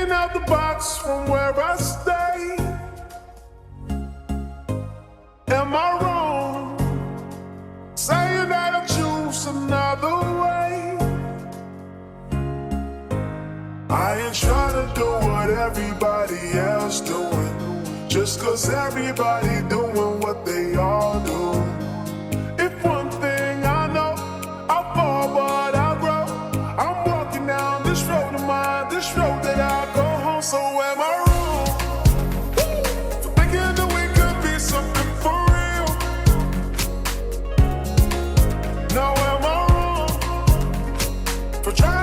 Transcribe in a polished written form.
Thinking out the box from where I stay. Am I wrong saying that I choose another way? I ain't trying to do what everybody else doing, just cause everybody doing what they all do. If one thing I know, I fall but I grow. I'm walking down this road of mine, this road that I go home. So am I wrong for thinking that we could be something for real? No, am I wrong for trying